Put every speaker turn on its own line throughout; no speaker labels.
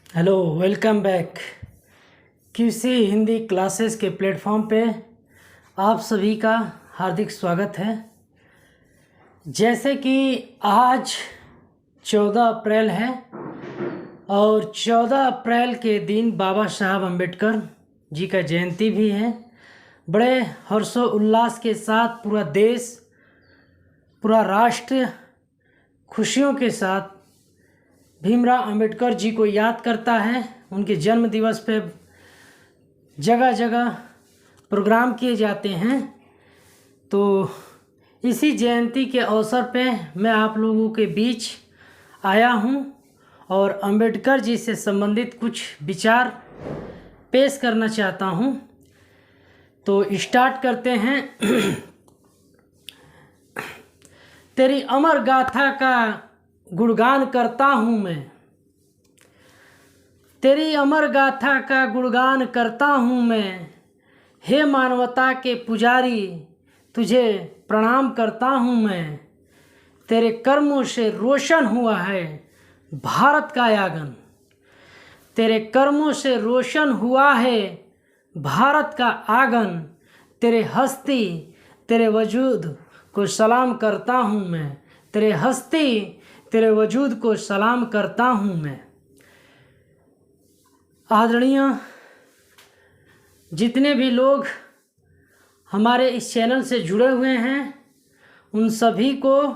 Hello, welcome back. QC Hindi classes के platform पे आप सभी का हार्दिक स्वागत है। जैसे कि आज 14 अप्रैल है और 14 अप्रैल के दिन बाबा साहब अम्बेडकर जी का जयंती भी है। बड़े हर्षोल्लास के साथ पूरा देश, पूरा राष्ट्र खुशियों के साथ भीमराव अंबेडकर जी को याद करता है। उनके जन्म दिवस पे जगह जगह प्रोग्राम किए जाते हैं। तो इसी जयंती के अवसर पे मैं आप लोगों के बीच आया हूं और अंबेडकर जी से संबंधित कुछ विचार पेश करना चाहता हूं। तो स्टार्ट करते हैं। तेरी अमर गाथा का गुणगान करता हूँ मैं, तेरी अमर गाथा का गुणगान करता हूँ मैं। हे मानवता के पुजारी, तुझे प्रणाम करता हूँ मैं। तेरे कर्मों से रोशन हुआ है भारत का आंगन, तेरे कर्मों से रोशन हुआ है भारत का आंगन। तेरे हस्ती, तेरे वजूद को सलाम करता हूँ मैं, तेरे हस्ती, तेरे वजूद को सलाम करता हूँ मैं। आदरणीय जितने भी लोग हमारे इस चैनल से जुड़े हुए हैं, उन सभी को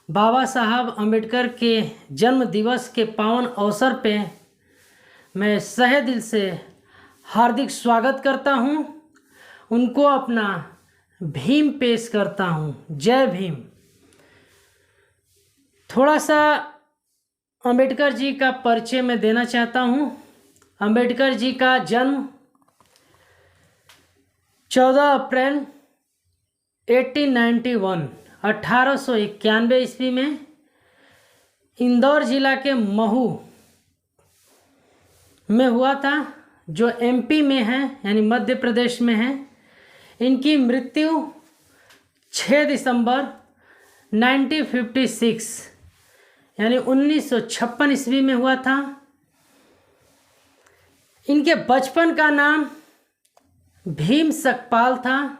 बाबा साहब अम्बेडकर के जन्म दिवस के पावन अवसर पे मैं सहे दिल से हार्दिक स्वागत करता हूँ। उनको अपना भीम पेश करता हूँ। जय भीम। थोड़ा सा अंबेडकर जी का परिचय मैं देना चाहता हूँ। अंबेडकर जी का जन्म 14 अप्रैल 1891 ईस्वी में इंदौर जिला के महू में हुआ था, जो MP में है, यानी मध्य प्रदेश में है। इनकी मृत्यु 6 दिसंबर 1956 यानी 1956 ईस्वी में हुआ था। इनके बचपन का नाम भीम सकपाल था।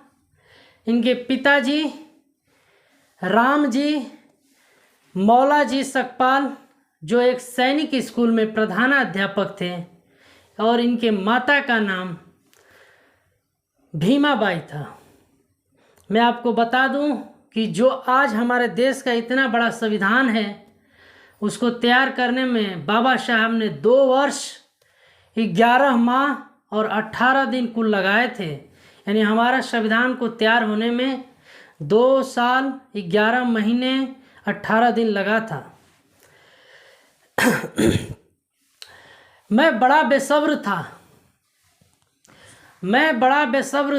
इनके पिताजी राम जी मौला जी सकपाल, जो एक सैनिक स्कूल में प्रधानाध्यापक थे, और इनके माता का नाम भीमाबाई था। मैं आपको बता दूं कि जो आज हमारे देश का इतना बड़ा संविधान है, उसको तैयार करने में बाबा साहब ने 2 वर्ष 11 माह और 18 दिन कुल लगाए थे। यानी हमारा संविधान को तैयार होने में 2 साल 11 महीने 18 दिन लगा था। मैं बड़ा बेसब्र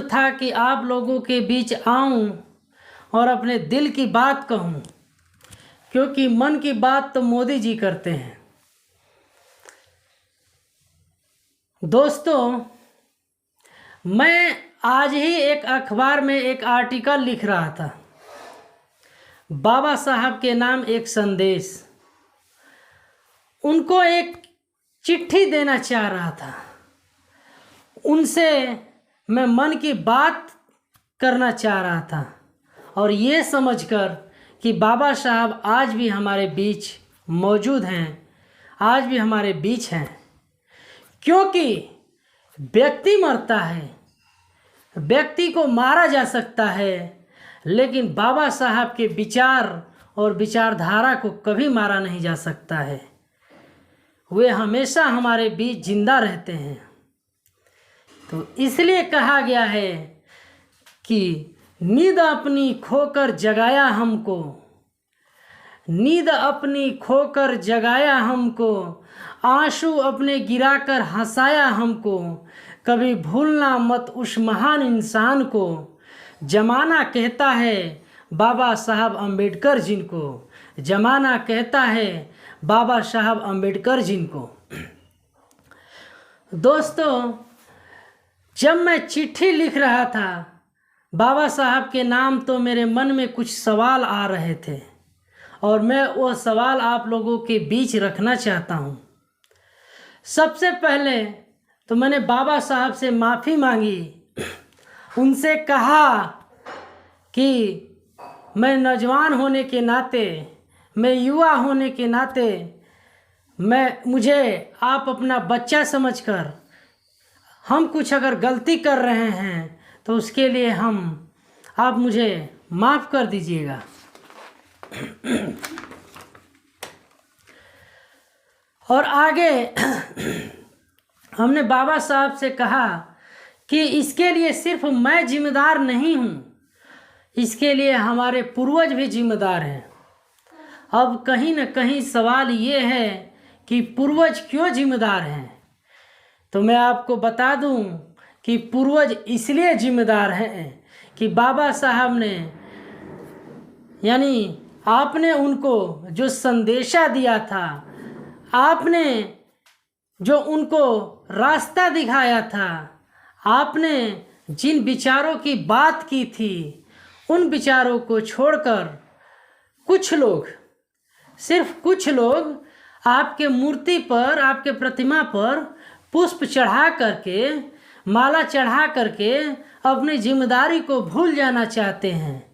था कि आप लोगों के बीच आऊं और अपने दिल की बात कहूं, क्योंकि मन की बात तो मोदी जी करते हैं। दोस्तों, मैं आज ही एक अखबार में एक आर्टिकल लिख रहा था, बाबा साहब के नाम एक संदेश। उनको एक चिट्ठी देना चाह रहा था। उनसे मैं मन की बात करना चाह रहा था, और ये समझकर कि बाबा साहब आज भी हमारे बीच मौजूद हैं, आज भी हमारे बीच हैं। क्योंकि व्यक्ति मरता है, व्यक्ति को मारा जा सकता है, लेकिन बाबा साहब के विचार और विचारधारा को कभी मारा नहीं जा सकता है। वे हमेशा हमारे बीच जिंदा रहते हैं। तो इसलिए कहा गया है कि नींद अपनी खोकर जगाया हमको, नींद अपनी खोकर जगाया हमको, आंसू अपने गिराकर हंसाया हमको। कभी भूलना मत उस महान इंसान को, जमाना कहता है बाबा साहब अम्बेडकर जिनको, जमाना कहता है बाबा साहब अम्बेडकर जिनको। दोस्तों, जब मैं चिट्ठी लिख रहा था बाबा साहब के नाम, तो मेरे मन में कुछ सवाल आ रहे थे, और मैं वो सवाल आप लोगों के बीच रखना चाहता हूँ। सबसे पहले तो मैंने बाबा साहब से माफ़ी मांगी, उनसे कहा कि मैं नौजवान होने के नाते, मैं युवा होने के नाते, मुझे आप अपना बच्चा समझकर हम कुछ अगर गलती कर रहे हैं तो उसके लिए आप मुझे माफ़ कर दीजिएगा। और आगे हमने बाबा साहब से कहा कि इसके लिए सिर्फ मैं जिम्मेदार नहीं हूँ, इसके लिए हमारे पूर्वज भी जिम्मेदार हैं। अब कहीं न कहीं सवाल ये है कि पूर्वज क्यों जिम्मेदार हैं? तो मैं आपको बता दूं कि पूर्वज इसलिए जिम्मेदार हैं कि बाबा साहब ने, यानी आपने उनको जो संदेशा दिया था, आपने जो उनको रास्ता दिखाया था, आपने जिन विचारों की बात की थी, उन विचारों को छोड़कर कुछ लोग, सिर्फ कुछ लोग आपके मूर्ति पर, आपके प्रतिमा पर पुष्प चढ़ा करके, माला चढ़ा करके अपनी जिम्मेदारी को भूल जाना चाहते हैं।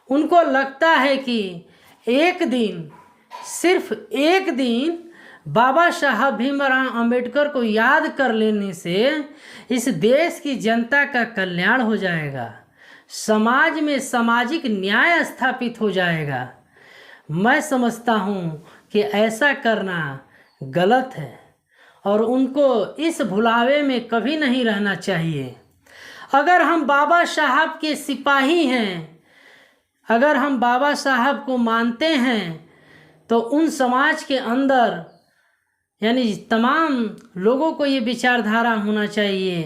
उनको लगता है कि एक दिन, सिर्फ एक दिन बाबा साहब भीमराव अंबेडकर को याद कर लेने से इस देश की जनता का कल्याण हो जाएगा, समाज में सामाजिक न्याय स्थापित हो जाएगा। मैं समझता हूँ कि ऐसा करना गलत है और उनको इस भुलावे में कभी नहीं रहना चाहिए। अगर हम बाबा साहब के सिपाही हैं, अगर हम बाबा साहब को मानते हैं, तो उन समाज के अंदर, यानी तमाम लोगों को ये विचारधारा होना चाहिए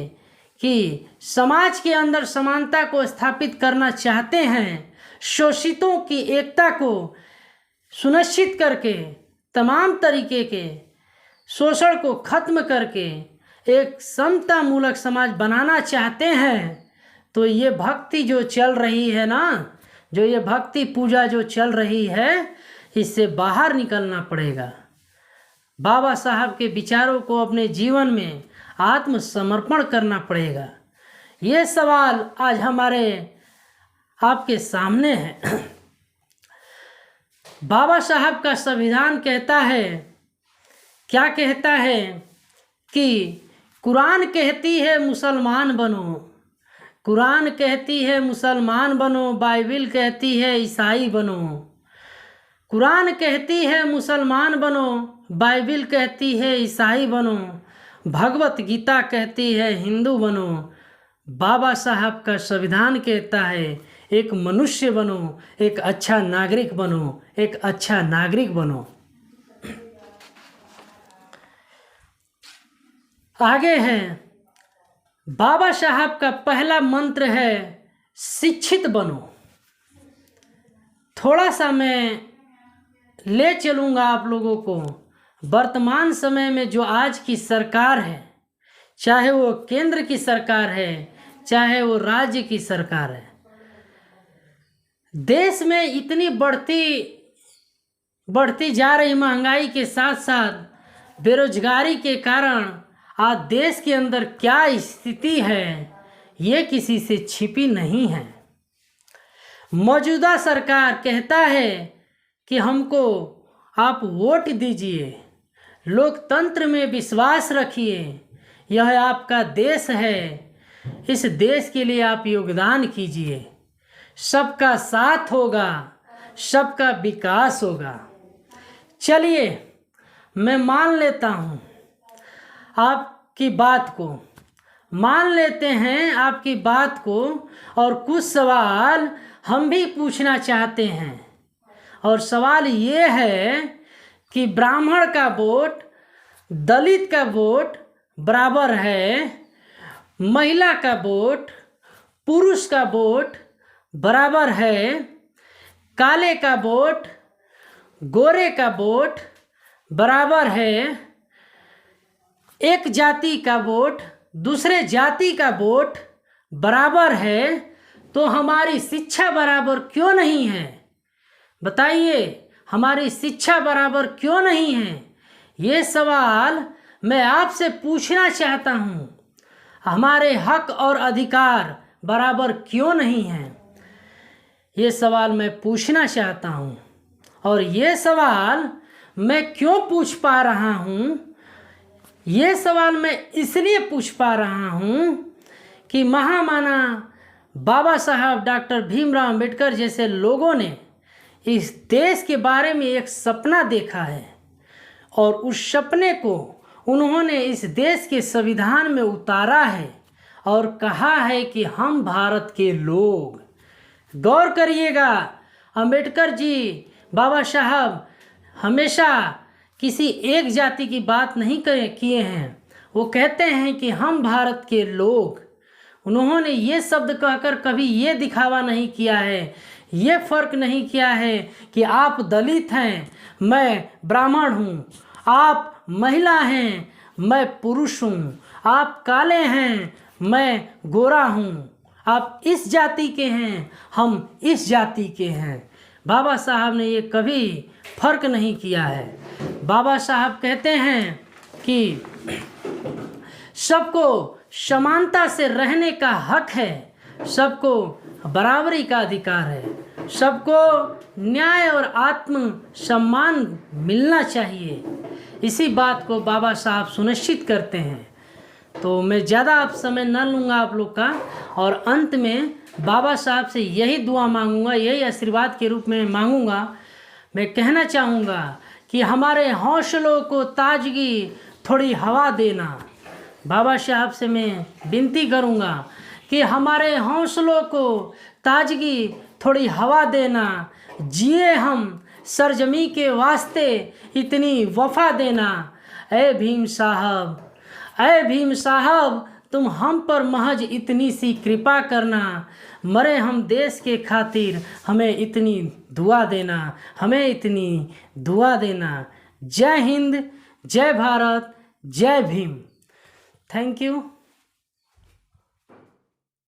कि समाज के अंदर समानता को स्थापित करना चाहते हैं, शोषितों की एकता को सुनिश्चित करके, तमाम तरीके के शोषण को खत्म करके एक समता मूलक समाज बनाना चाहते हैं, तो ये भक्ति जो चल रही है ना, जो ये भक्ति पूजा जो चल रही है, इससे बाहर निकलना पड़ेगा। बाबा साहब के विचारों को अपने जीवन में आत्मसमर्पण करना पड़ेगा। ये सवाल आज हमारे आपके सामने है। बाबा साहब का संविधान कहता है, क्या कहता है कि कुरान कहती है मुसलमान बनो, कुरान कहती है मुसलमान बनो, बाइबिल कहती है ईसाई बनो। कुरान कहती है मुसलमान बनो, बाइबिल कहती है ईसाई बनो, भगवत गीता कहती है हिंदू बनो। बाबा साहब का संविधान कहता है एक मनुष्य बनो, एक अच्छा नागरिक बनो, एक अच्छा नागरिक बनो। आगे है, बाबा साहब का पहला मंत्र है शिक्षित बनो। थोड़ा सा मैं ले चलूँगा आप लोगों को वर्तमान समय में जो आज की सरकार है, चाहे वो केंद्र की सरकार है, चाहे वो राज्य की सरकार है, देश में इतनी बढ़ती जा रही महंगाई के साथ साथ बेरोजगारी के कारण आज देश के अंदर क्या स्थिति है, ये किसी से छिपी नहीं है। मौजूदा सरकार कहता है कि हमको आप वोट दीजिए, लोकतंत्र में विश्वास रखिए, यह आपका देश है, इस देश के लिए आप योगदान कीजिए, सबका साथ होगा, सबका विकास होगा। चलिए मैं मान लेता हूँ आपकी बात को, मान लेते हैं आपकी बात को, और कुछ सवाल हम भी पूछना चाहते हैं। और सवाल ये है कि ब्राह्मण का वोट, दलित का वोट बराबर है, महिला का वोट, पुरुष का वोट बराबर है, काले का वोट, गोरे का वोट बराबर है, एक जाति का वोट दूसरे जाति का वोट बराबर है, तो हमारी शिक्षा बराबर क्यों नहीं है? बताइए, हमारी शिक्षा बराबर क्यों नहीं है? ये सवाल मैं आपसे पूछना चाहता हूँ, हमारे हक और अधिकार बराबर क्यों नहीं हैं? ये सवाल मैं पूछना चाहता हूँ। और ये सवाल मैं क्यों पूछ पा रहा हूँ? ये सवाल मैं इसलिए पूछ पा रहा हूँ कि महामाना बाबा साहब डॉक्टर भीमराव अंबेडकर जैसे लोगों ने इस देश के बारे में एक सपना देखा है और उस सपने को उन्होंने इस देश के संविधान में उतारा है और कहा है कि हम भारत के लोग। गौर करिएगा, अंबेडकर जी बाबा साहब हमेशा किसी एक जाति की बात नहीं किए हैं। वो कहते हैं कि हम भारत के लोग। उन्होंने ये शब्द कहकर कभी ये दिखावा नहीं किया है, ये फर्क नहीं किया है कि आप दलित हैं, मैं ब्राह्मण हूँ, आप महिला हैं, मैं पुरुष हूँ, आप काले हैं, मैं गोरा हूँ, आप इस जाति के हैं, हम इस जाति के हैं। बाबा साहब ने ये कभी फर्क नहीं किया है। बाबा साहब कहते हैं कि सबको समानता से रहने का हक है, सबको बराबरी का अधिकार है, सबको न्याय और आत्म सम्मान मिलना चाहिए। इसी बात को बाबा साहब सुनिश्चित करते हैं। तो मैं ज़्यादा आप समय न लूँगा आप लोग का, और अंत में बाबा साहब से यही दुआ मांगूंगा, यही आशीर्वाद के रूप में मांगूंगा। मैं कहना चाहूँगा कि हमारे हौसलों को ताजगी थोड़ी हवा देना। बाबा साहब से मैं विनती करूँगा कि हमारे हौसलों को ताजगी थोड़ी हवा देना, जिए हम सरजमी के वास्ते इतनी वफा देना। ऐ भीम साहब, ऐ भीम साहब, तुम हम पर महज इतनी सी कृपा करना, मरे हम देश के खातिर, हमें इतनी दुआ देना, हमें इतनी दुआ देना। जय हिंद, जय भारत, जय भीम। Thank you.